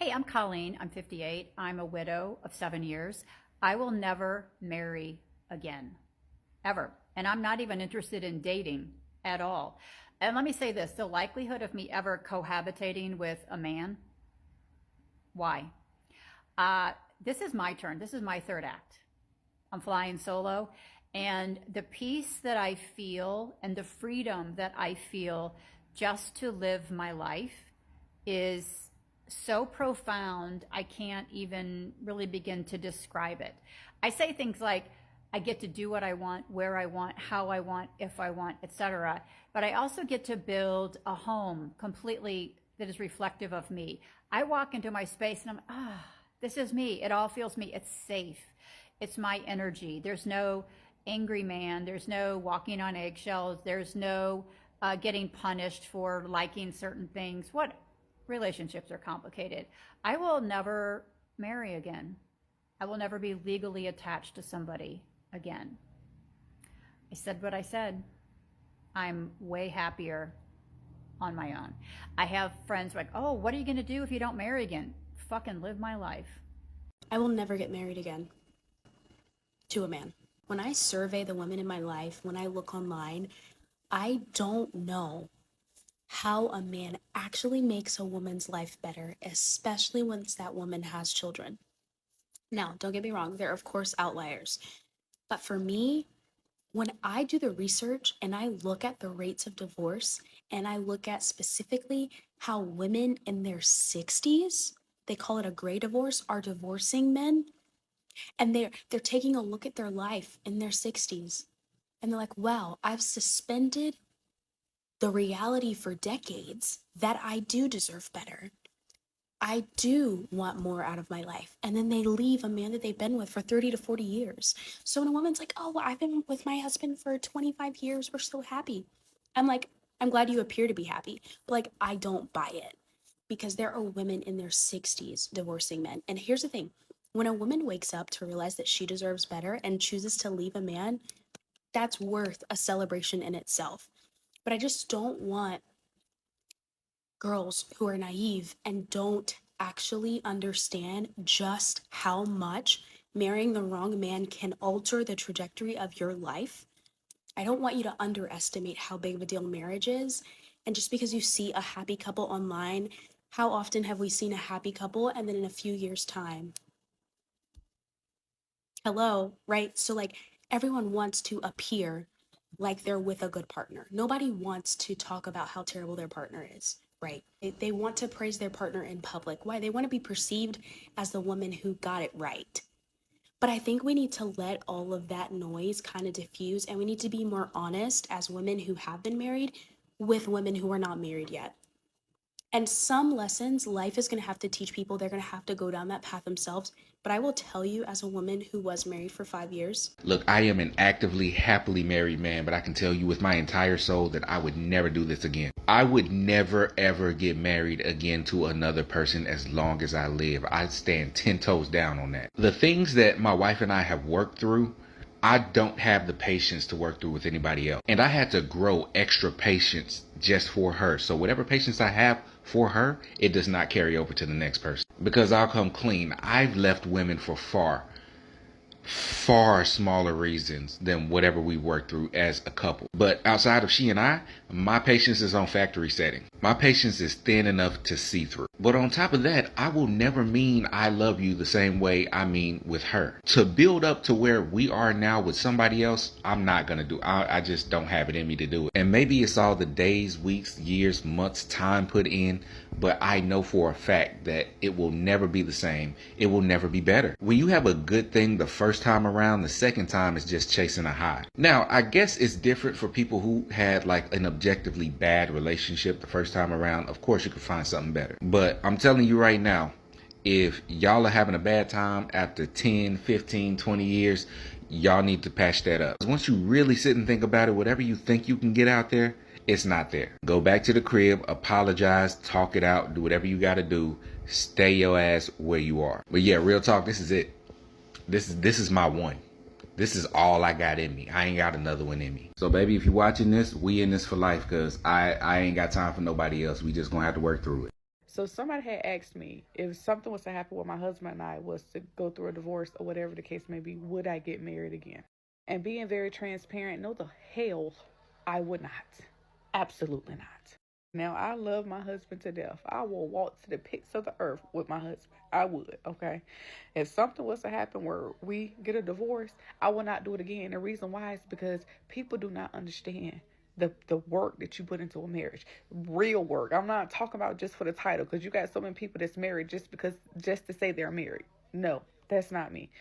Hey, I'm Colleen. I'm 58. I'm a widow of 7 years. I will never marry again, ever. And I'm not even interested in dating at all. And let me say this, the likelihood of me ever cohabitating with a man, why? This is my turn. This is my third act. I'm flying solo. And the peace that I feel and the freedom that I feel just to live my life is so profound, I can't even really begin to describe it. I say things like, I get to do what I want, where I want, how I want, if I want, etc. But I also get to build a home completely that is reflective of me. I walk into my space and I'm, this is me. It all feels me. It's safe. It's my energy. There's no angry man. There's no walking on eggshells. There's no getting punished for liking certain things. What relationships are complicated. I will never marry again. I will never be legally attached to somebody again. I said what I said. I'm way happier on my own. I have friends like, oh, what are you going to do if you don't marry again? Fucking live my life. I will never get married again to a man. When I survey the women in my life, when I look online, I don't know how a man actually makes a woman's life better, especially once that woman has children. Now, don't get me wrong, there are of course outliers. But for me, when I do the research and I look at the rates of divorce and I look at specifically how women in their 60s, they call it a gray divorce, are divorcing men, and they're taking a look at their life in their 60s and they're like, wow, I've suspended the reality for decades that I do deserve better. I do want more out of my life. And then they leave a man that they've been with for 30 to 40 years. So when a woman's like, oh, well, I've been with my husband for 25 years, we're so happy. I'm like, I'm glad you appear to be happy. But like, I don't buy it, because there are women in their 60s divorcing men. And here's the thing, when a woman wakes up to realize that she deserves better and chooses to leave a man, that's worth a celebration in itself. But I just don't want girls who are naive and don't actually understand just how much marrying the wrong man can alter the trajectory of your life. I don't want you to underestimate how big of a deal marriage is. And just because you see a happy couple online, how often have we seen a happy couple and then in a few years' time? Hello, right? So like everyone wants to appear like they're with a good partner. Nobody wants to talk about how terrible their partner is, right? They want to praise their partner in public. Why? They want to be perceived as the woman who got it right. But I think we need to let all of that noise kind of diffuse, and we need to be more honest as women who have been married with women who are not married yet. And some lessons life is going to have to teach people. They're going to have to go down that path themselves. But I will tell you, as a woman who was married for 5 years. Look, I am an actively, happily married man, but I can tell you with my entire soul that I would never do this again. I would never, ever get married again to another person as long as I live. I stand 10 toes down on that. The things that my wife and I have worked through, I don't have the patience to work through with anybody else. And I had to grow extra patience just for her. So whatever patience I have for her, it does not carry over to the next person. Because I'll come clean, I've left women for far smaller reasons than whatever we worked through as a couple. But outside of she and I, my patience is on factory setting. My patience is thin enough to see through. But on top of that, I will never mean I love you the same way I mean with her. To build up to where we are now with somebody else, I'm not gonna do. I just don't have it in me to do it. And maybe it's all the days, weeks, years, months, time put in, but I know for a fact that it will never be the same. It will never be better. When you have a good thing the first time around, the second time is just chasing a high. Now, I guess it's different for people who had like an objectively bad relationship the first time around. Of course, you could find something better. But I'm telling you right now, if y'all are having a bad time after 10, 15, 20 years, y'all need to patch that up. Once you really sit and think about it, whatever you think you can get out there, it's not there. Go back to the crib, apologize, talk it out, do whatever you got to do. Stay your ass where you are. But yeah, real talk, this is it. This is my one. This is all I got in me. I ain't got another one in me. So baby, if you're watching this, we in this for life, because I ain't got time for nobody else. We just gonna have to work through it. So somebody had asked me if something was to happen with my husband and I was to go through a divorce or whatever the case may be, would I get married again? And being very transparent, no the hell I would not. Absolutely not. Now, I love my husband to death. I will walk to the pits of the earth with my husband. I would, okay? If something was to happen where we get a divorce, I will not do it again. The reason why is because people do not understand the work that you put into a marriage. Real work. I'm not talking about just for the title, because you got so many people that's married just to say they're married. No, that's not me.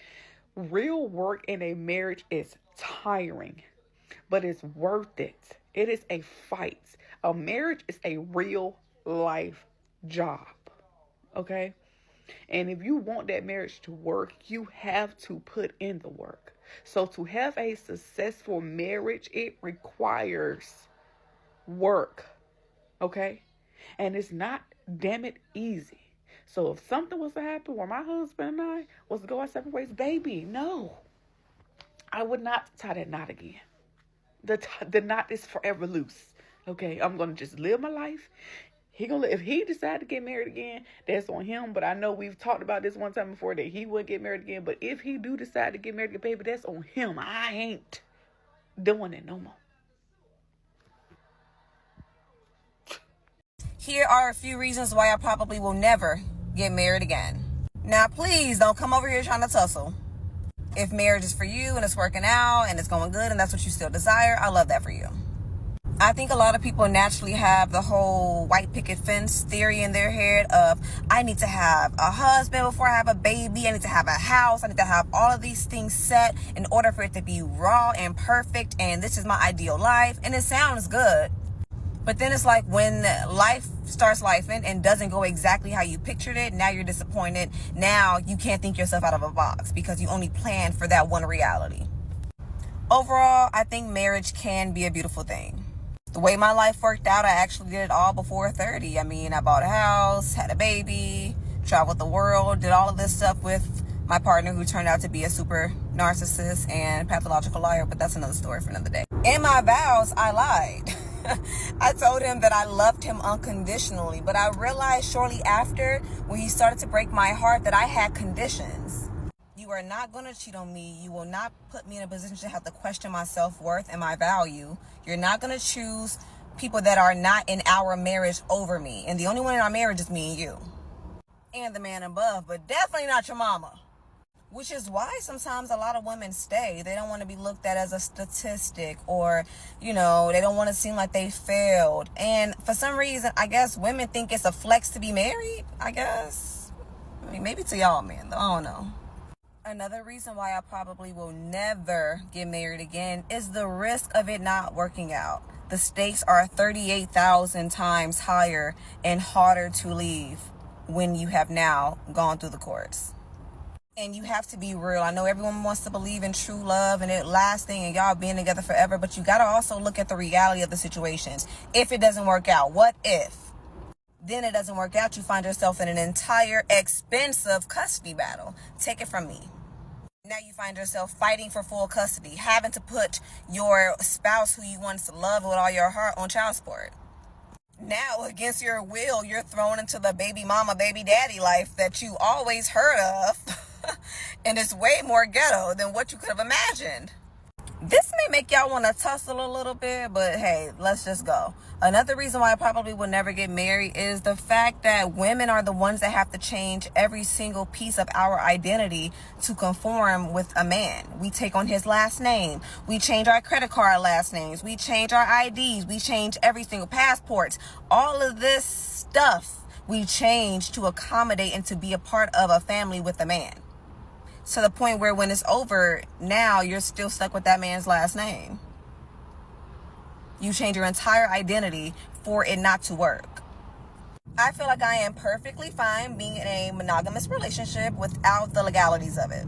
Real work in a marriage is tiring, but it's worth it. It is a fight. A marriage is a real life job. Okay? And if you want that marriage to work, you have to put in the work. So to have a successful marriage, it requires work. Okay? And it's not, damn it, easy. So if something was to happen where my husband and I was to go our separate ways, baby, no. I would not tie that knot again. The knot is forever loose. Okay, I'm gonna just live my life. If he decide to get married again, that's on him. But I know we've talked about this one time before that he wouldn't get married again. But if he do decide to get married again, baby, that's on him. I ain't doing it no more. Here are a few reasons why I probably will never get married again. Now, please don't come over here trying to tussle. If marriage is for you and it's working out and it's going good and that's what you still desire, I love that for you. I think a lot of people naturally have the whole white picket fence theory in their head of, I need to have a husband before I have a baby. I need to have a house. I need to have all of these things set in order for it to be raw and perfect. And this is my ideal life. And it sounds good. But then it's like when life starts lifing and doesn't go exactly how you pictured it, now you're disappointed. Now you can't think yourself out of a box because you only planned for that one reality. Overall, I think marriage can be a beautiful thing. The way my life worked out, I actually did it all before 30. I mean, I bought a house, had a baby, traveled the world, did all of this stuff with my partner who turned out to be a super narcissist and pathological liar, but that's another story for another day. In my vows, I lied. I told him that I loved him unconditionally, but I realized shortly after, when he started to break my heart, that I had conditions. You are not going to cheat on me. You will not put me in a position to have to question my self-worth and my value. You're not going to choose people that are not in our marriage over me. And the only one in our marriage is me and you. And the man above, but definitely not your mama. Which is why sometimes a lot of women stay. They don't want to be looked at as a statistic, or, they don't want to seem like they failed. And for some reason, I guess women think it's a flex to be married, I guess. I mean, maybe to y'all men, though. I don't know. Another reason why I probably will never get married again is the risk of it not working out. The stakes are 38,000 times higher and harder to leave when you have now gone through the courts. And you have to be real. I know everyone wants to believe in true love and it lasting and y'all being together forever, but you got to also look at the reality of the situations. If it doesn't work out, what if? Then it doesn't work out, you find yourself in an entire expensive custody battle. Take it from me. Now you find yourself fighting for full custody, having to put your spouse who you once loved with all your heart on child support. Now, against your will, you're thrown into the baby mama, baby daddy life that you always heard of. And it's way more ghetto than what you could have imagined. This may make y'all want to tussle a little bit, but hey, let's just go. Another reason why I probably will never get married is the fact that women are the ones that have to change every single piece of our identity to conform with a man. We take on his last name. We change our credit card last names. We change our IDs. We change every single passports. All of this stuff we change to accommodate and to be a part of a family with a man. To the point where when it's over, now you're still stuck with that man's last name. You change your entire identity for it not to work. I feel like I am perfectly fine being in a monogamous relationship without the legalities of it.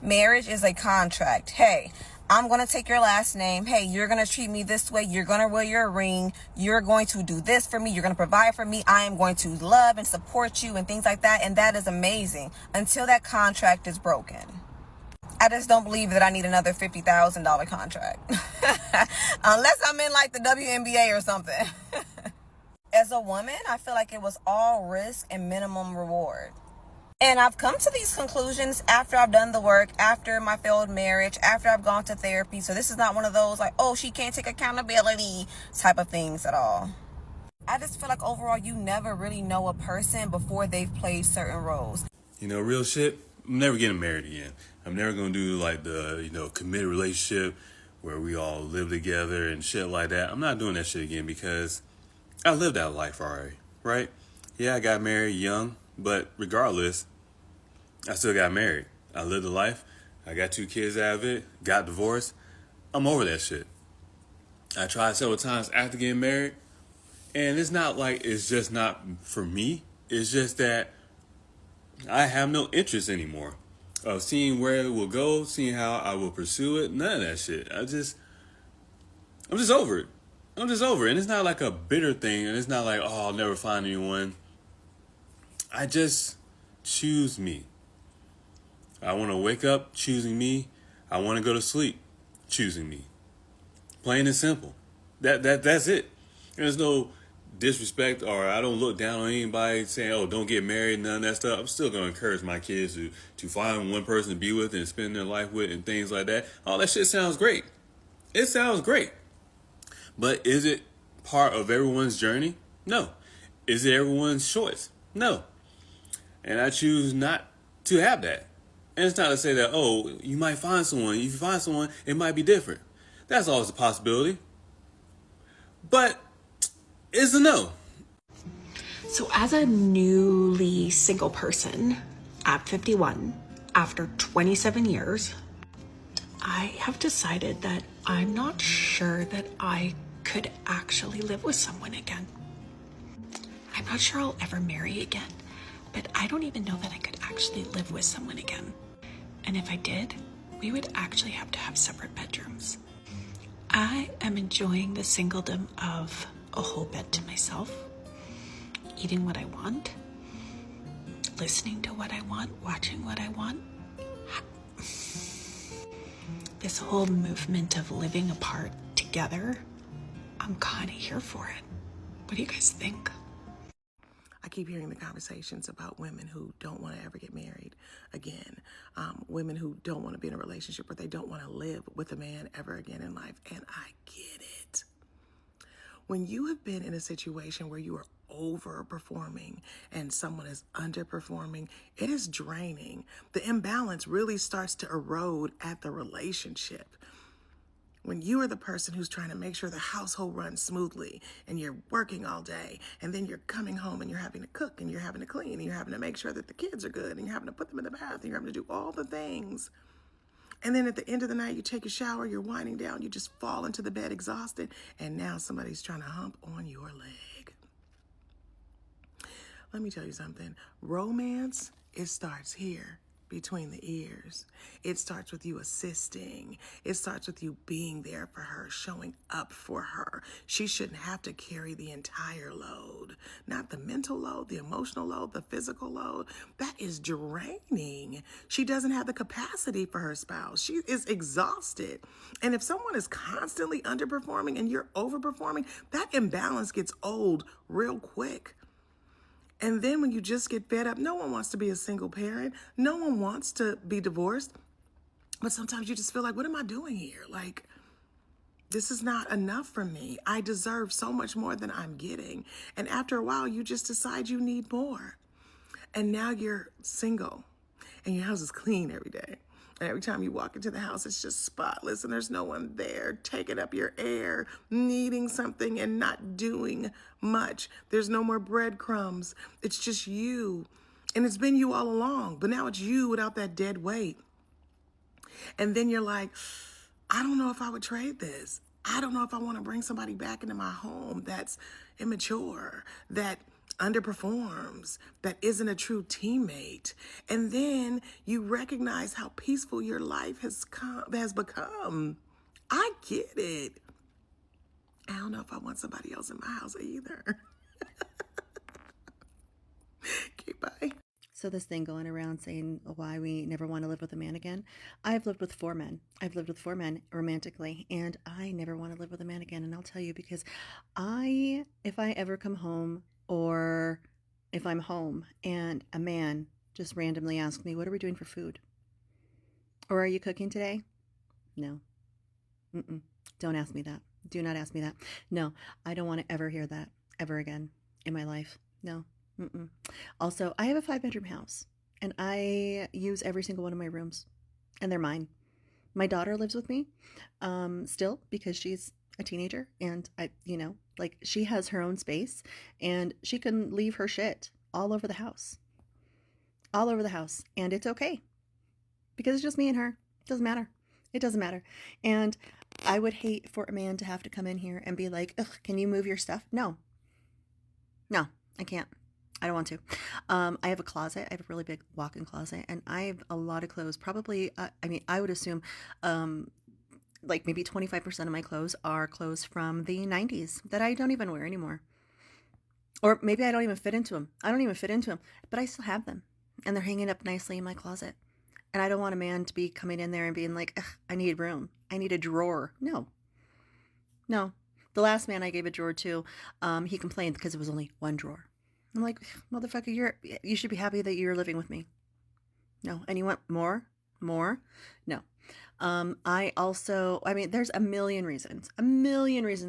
Marriage is a contract. Hey, I'm going to take your last name. Hey, you're going to treat me this way. You're going to wear your ring. You're going to do this for me. You're going to provide for me. I am going to love and support you and things like that. And that is amazing until that contract is broken. I just don't believe that I need another $50,000 contract. Unless I'm in like the WNBA or something. As a woman, I feel like it was all risk and minimum reward. And I've come to these conclusions after I've done the work, after my failed marriage, after I've gone to therapy. So this is not one of those like, oh, she can't take accountability type of things at all. I just feel like overall you never really know a person before they've played certain roles. You know, real shit, I'm never getting married again. I'm never going to do like the, committed relationship where we all live together and shit like that. I'm not doing that shit again because I lived that life already, right? Yeah, I got married young, but regardless, I still got married. I lived a life. I got 2 kids out of it, got divorced. I'm over that shit. I tried several times after getting married, and it's not like it's just not for me. It's just that I have no interest anymore of seeing where it will go, seeing how I will pursue it. None of that shit. I'm just over it. I'm just over it. And it's not like a bitter thing. And it's not like, oh, I'll never find anyone. I just choose me. I want to wake up choosing me. I want to go to sleep choosing me. Plain and simple. That's it. There's no disrespect, or I don't look down on anybody saying, oh, don't get married, none of that stuff. I'm still going to encourage my kids to find one person to be with and spend their life with and things like that. All that shit sounds great. It sounds great. But is it part of everyone's journey? No. Is it everyone's choice? No. And I choose not to have that. And it's not to say that, oh, you might find someone. If you find someone, it might be different. That's always a possibility. But it's a no. So as a newly single person at 51, after 27 years, I have decided that I'm not sure that I could actually live with someone again. I'm not sure I'll ever marry again, but I don't even know that I could actually live with someone again. And if I did, we would actually have to have separate bedrooms. I am enjoying the singledom of a whole bed to myself, eating what I want, listening to what I want, watching what I want. This whole movement of living apart together, I'm kind of here for it. What do you guys think? I keep hearing the conversations about women who don't want to ever get married again. Women who don't want to be in a relationship or they don't want to live with a man ever again in life. And I get it. When you have been in a situation where you are overperforming and someone is underperforming, it is draining. The imbalance really starts to erode at the relationship. When you are the person who's trying to make sure the household runs smoothly and you're working all day and then you're coming home and you're having to cook and you're having to clean and you're having to make sure that the kids are good and you're having to put them in the bath and you're having to do all the things. And then at the end of the night, you take a shower, you're winding down, you just fall into the bed exhausted, and now somebody's trying to hump on your leg. Let me tell you something. Romance, it starts here. Between the ears. It starts with you assisting. It starts with you being there for her, showing up for her. She shouldn't have to carry the entire load. Not the mental load, the emotional load, the physical load. That is draining. She doesn't have the capacity for her spouse. She is exhausted. And if someone is constantly underperforming and you're overperforming, that imbalance gets old real quick. And then when you just get fed up, no one wants to be a single parent. No one wants to be divorced. But sometimes you just feel like, what am I doing here? Like, this is not enough for me. I deserve so much more than I'm getting. And after a while, you just decide you need more. And now you're single and your house is clean every day. And every time you walk into the house, it's just spotless and there's no one there taking up your air, needing something and not doing much. There's no more breadcrumbs. It's just you. And it's been you all along, but now it's you without that dead weight. And then you're like, I don't know if I would trade this. I don't know if I want to bring somebody back into my home that's immature, that underperforms, that isn't a true teammate. And then you recognize how peaceful your life has become. I get it. I don't know if I want somebody else in my house either. Okay, bye. So So this thing going around saying why we never want to live with a man again. I've lived with 4 men. I've lived with 4 men romantically, and I never want to live with a man again. And I'll tell you, because if I ever come home, or if I'm home and a man just randomly asks me, what are we doing for food? Or are you cooking today? No. Mm-mm. Don't ask me that. Do not ask me that. No, I don't want to ever hear that ever again in my life. No. Mm-mm. Also, I have a 5-bedroom house, and I use every single one of my rooms, and they're mine. My daughter lives with me, still, because she's a teenager, and like, she has her own space, and she can leave her shit all over the house, and it's okay, because it's just me and her. It doesn't matter. It doesn't matter. And I would hate for a man to have to come in here and be like, ugh, can you move your stuff? No, I can't. I don't want to. I have a closet. I have a really big walk-in closet, and I have a lot of clothes. Probably, I would assume, like maybe 25% of my clothes are clothes from the 90s that I don't even wear anymore. Or maybe I don't even fit into them. But I still have them, and they're hanging up nicely in my closet. And I don't want a man to be coming in there and being like, ugh, I need room. I need a drawer. No. The last man I gave a drawer to, he complained because it was only 1 drawer. I'm like, motherfucker, you should be happy that you're living with me. No. And you want more? No. There's a million reasons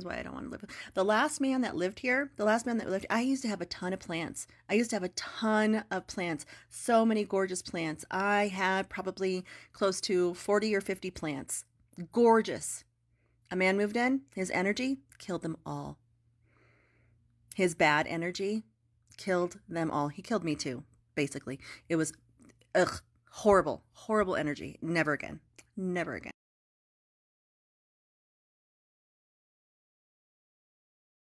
why I don't want to live with. The last man that lived here, I used to have a ton of plants. So many gorgeous plants. I had probably close to 40 or 50 plants. Gorgeous. A man moved in, his energy killed them all. His bad energy killed them all. He killed me too, basically. It was horrible energy. Never again.